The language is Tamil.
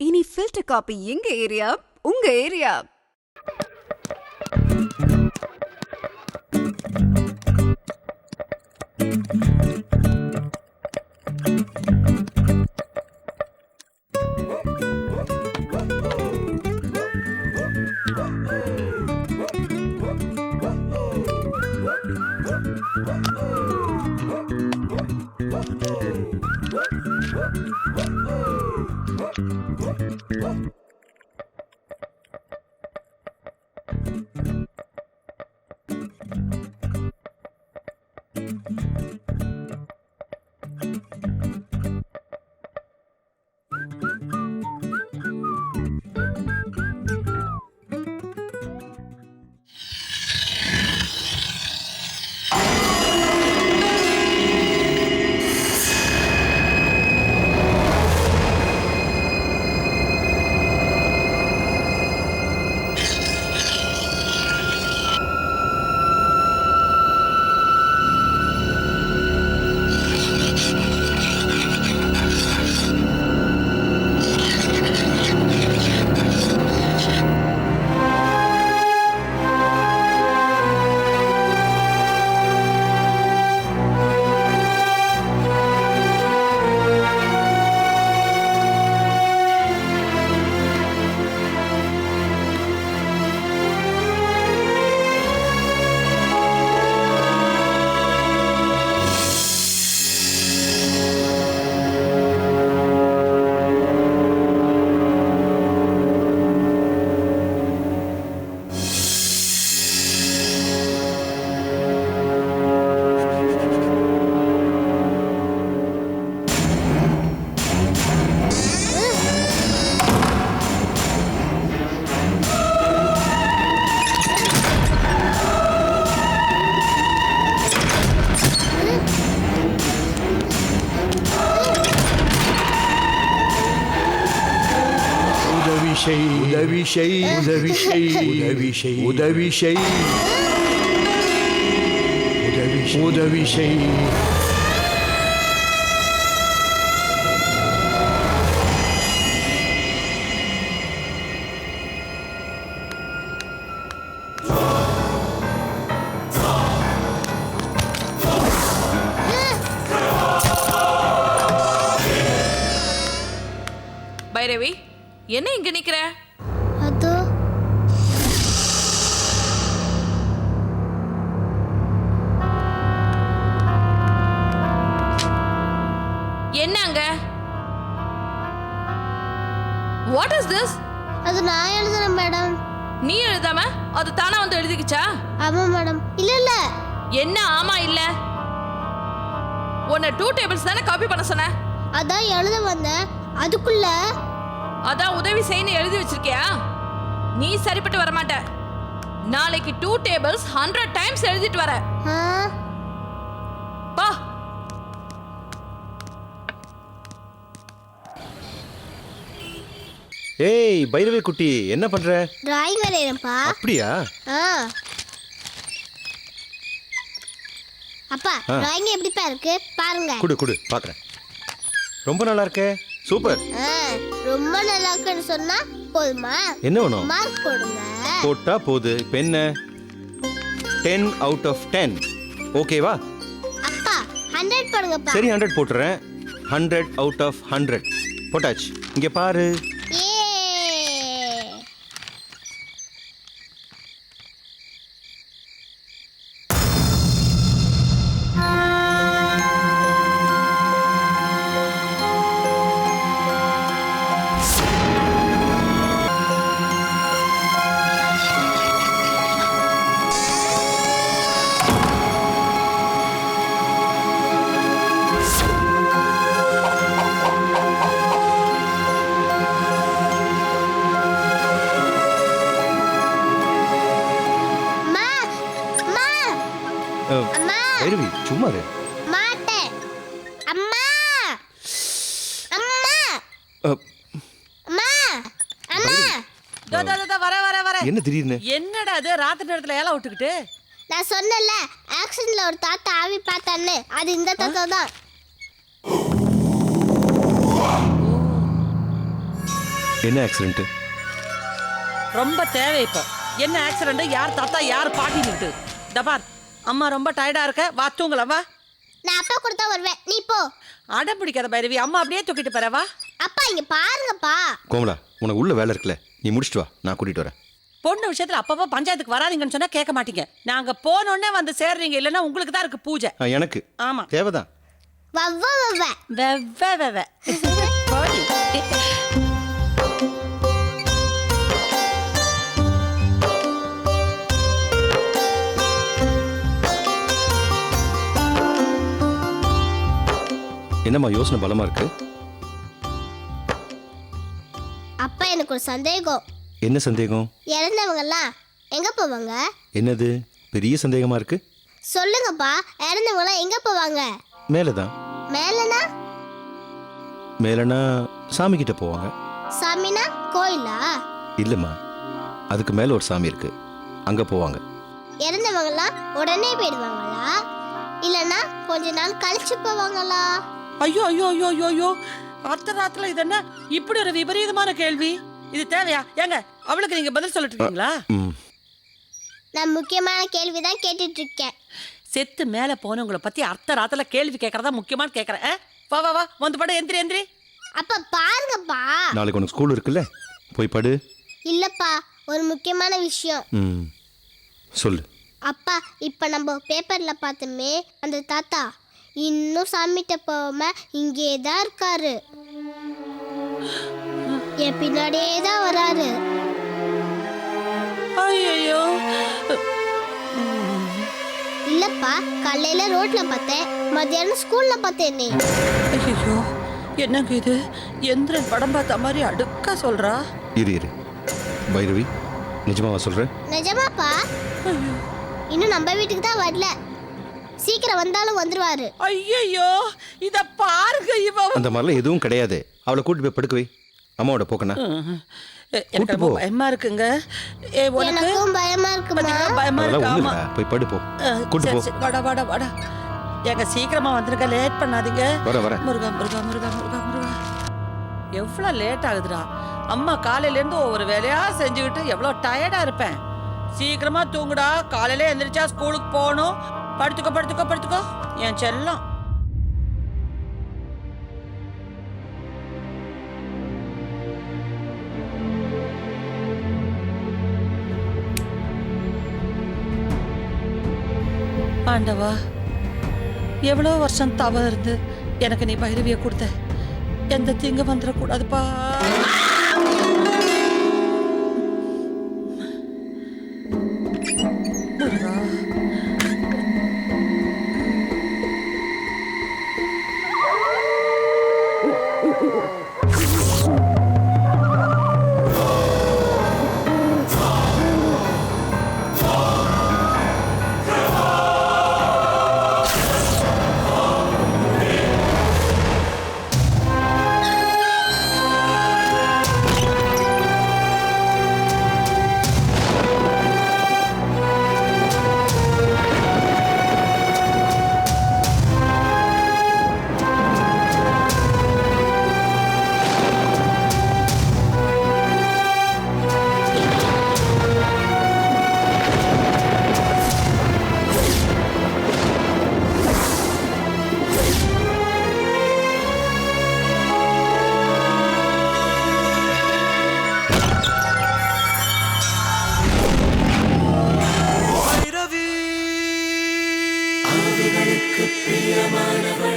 இனி ஃபில்டர் காபி எங்க ஏரியா, உங்க ஏரியா. உதவி செய். பைரவி, என்ன இங்க நிக்கிற? அதோ என்ன அங்க? What is this? அது நான் எழுதுறேன் மேடம். நீ எழுதாம அது தானா வந்து எழுதிக்கிச்சா? ஆமா மேடம். இல்ல என்ன ஆமா இல்ல? உன்னை 2 டேபிள்ஸ் தானே காப்பி பண்ண சொன்னேன். அதான் எழுத வந்தேன், அதுக்குள்ள அதான் உதவி செய்யணும் எழுதி வச்சிருக்கியா? நீ சரிப்பட்டு வரமாட்ட. நாளைக்கு 2 டேபிள்ஸ் 100 டைம்ஸ் எழுதிட்டு வர. பா. ஏய் பைரவி குட்டி, என்ன பண்ற? டிராயிங் வரையறேன்ப்பா. அப்படியா? அப்பா, டிராயிங் எப்படிப்பா இருக்கு பாருங்க. குடு பாக்குறேன். ரொம்ப நல்லா இருக்கே. சூப்பர். ரொம்ப நல்லா இருக்குன்னு சொன்னா போதுமா? என்ன வேணும்? மார்க் போடுங்க. போட்டா போது. இப்போ என்ன? 10 out of 10. ஓகேவா? அப்பா 100 போடுங்கப்பா. சரி 100 போட்டுறேன். 100 out of 100 போட்டாச்சு. இங்க பாரு. பைரவி சும்மா இரு. மாட்டேன். அம்மா அம்மா அம்மா அம்மா. வர. என்ன திடீர்னு? என்னடா அது ராத்திரி நேரத்துல ஏல விட்டுக்கிட்டு? நான் சொன்னேன்ல ஆக்ஷன்ல ஒரு தாத்தா ஆவி பார்த்தான்னு, அது இந்த தாத்தா தான். என்ன ஆக்சிடென்ட்? ரொம்ப தேவை இப்போ. என்ன ஆக்சிடென்ட்? யார் தாத்தா யார் பாட்டிட்டு? டபார் அம்மா ரொம்ப டயர்டா இருக்க, வா தூங்கலாம் வா. நான் அப்பா கொடுத்தா வருவேன், நீ போ. அடம் பிடிக்காத பைரவி, அம்மா அப்படியே தூக்கிட்டு போற வா. அப்பா இங்க பாருங்கப்பா. கோமலா, உனக்கு உள்ள வேலை இருக்குல்ல, நீ முடிச்சிட்டு வா, நான் கூட்டிட்டு வரேன். பொண்ணு விஷயத்துல அப்பப்போ பஞ்சாயத்துக்கு வராதீங்கன்னு சொன்னா கேட்க மாட்டீங்க. நாங்க போனோடனே வந்து சேர்றீங்க, இல்லைன்னா உங்களுக்கு தான் இருக்கு பூஜை. எனக்கு ஆமா தேவைதான். வவ்வ வவ்வ வெவ்வே வெவ்வே போடி. என்னம்மா யோசனை பலமா இருக்கு? அப்பா எனக்கு ஒரு சந்தேகம். என்ன சந்தேகம்? இறந்தவங்கலாம் எங்க போவாங்க? என்னது பெரிய சந்தேகமா இருக்கு? சொல்லுங்கப்பா, இறந்தவங்கலாம் எங்க போவாங்க? மேலதான். மேலனா? மேலனா சாமி கிட்ட போவாங்க. சாமினா கோயிலா? இல்லம்மா, அதுக்கு மேல ஒரு சாமி இருக்கு, அங்க போவாங்க. இறந்தவங்கலாம் உடனே போயிடுவாங்களா, இல்லனா கொஞ்ச நாள் கழிச்சு போவாங்களா? ஐயோ ஐயோ ஐயோ ஐயோ ஐயோ, அர்த்த ராத்திர இது என்ன இப்படி ஒரு விபரீதமான கேள்வி? இது தேவையா? ஏங்க அவளுக்கு நீங்க பதில் சொல்லிட்டு இருக்கீங்களா? நான் முக்கியமான கேள்விதான் கேட்டுட்டு இருக்கேன். செத்து மேல போனவங்களை பத்தி அர்த்த ராத்திர கேள்வி கேட்கறதா முக்கியமான கேட்கறேன். வா வா வா, வந்து படு, எந்திரி எந்திரி. அப்பா பாருங்கப்பா. நாளைக்கு உனக்கு ஸ்கூல் இருக்குல்ல, போய் படு. இல்லப்பா, ஒரு முக்கியமான விஷயம். சொல்லு. அப்பா, இப்ப நம்ம பேப்பர்ல பார்த்தோமே, அந்த தாத்தா இன்னும் சாமிட்ட போகாம இங்கே தான் இருக்காரு. என் பின்னாடியே தான் வராரு. ஐயோ இல்லப்பா, காலையில ரோட்ல பார்த்தேன், மத்தியானம் ஸ்கூல்ல பார்த்தேனே. ஐயோ, என்னங்க இது? எந்திரன் படம் பார்த்த மாதிரி அடுக்கா சொல்றா. இரு இரு பைரவி, நிஜமாவா சொல்ற? நிஜமாப்பா? இன்னும் நம்ம வீட்டுக்கு தான் வரல, சீக்கிரம் வந்தாலும் வந்துருவாரு. ஐயோ, இத பாருங்க. இவ அந்த மாதிரிலாம் எதுவும் கிடையாது. அவளை கூட்டி போய் படுக்க வை. அம்மாவோட போக்கண்ணா. எனக்கு ரொம்ப பயமா இருக்குங்க. எனக்கும் பயமா இருக்குமா? பயமா இருக்கு. ஆமா, போய் படு போ. கூட்டி போ. வாடா வாடா வாடா. எங்க சீக்கிரமா வந்துருங்க, லேட் பண்ணாதீங்க. வர முருகா முருகா முருகா முருகா முருகா. எவ்வளவு லேட் ஆகுதுடா. அம்மா காலையில இருந்து ஒவ்வொரு வேலையா செஞ்சுக்கிட்டு எவ்வளவு டயர்டா இருப்பேன். சீக்கிரமா தூங்குடா, காலையில எந்திரிச்சா ஸ்கூலுக்கு போகணும். படுத்துக்கோ படுத்துக்கோ படுத்துக்கோ என் செல்லம். ஆண்டவா, எவ்வளோ வருஷம் தவறு இருந்து எனக்கு நீ பைரவியை கொடுத்த. எந்த தீங்கு வந்துடக்கூடாதுப்பா. பிரியமானவள்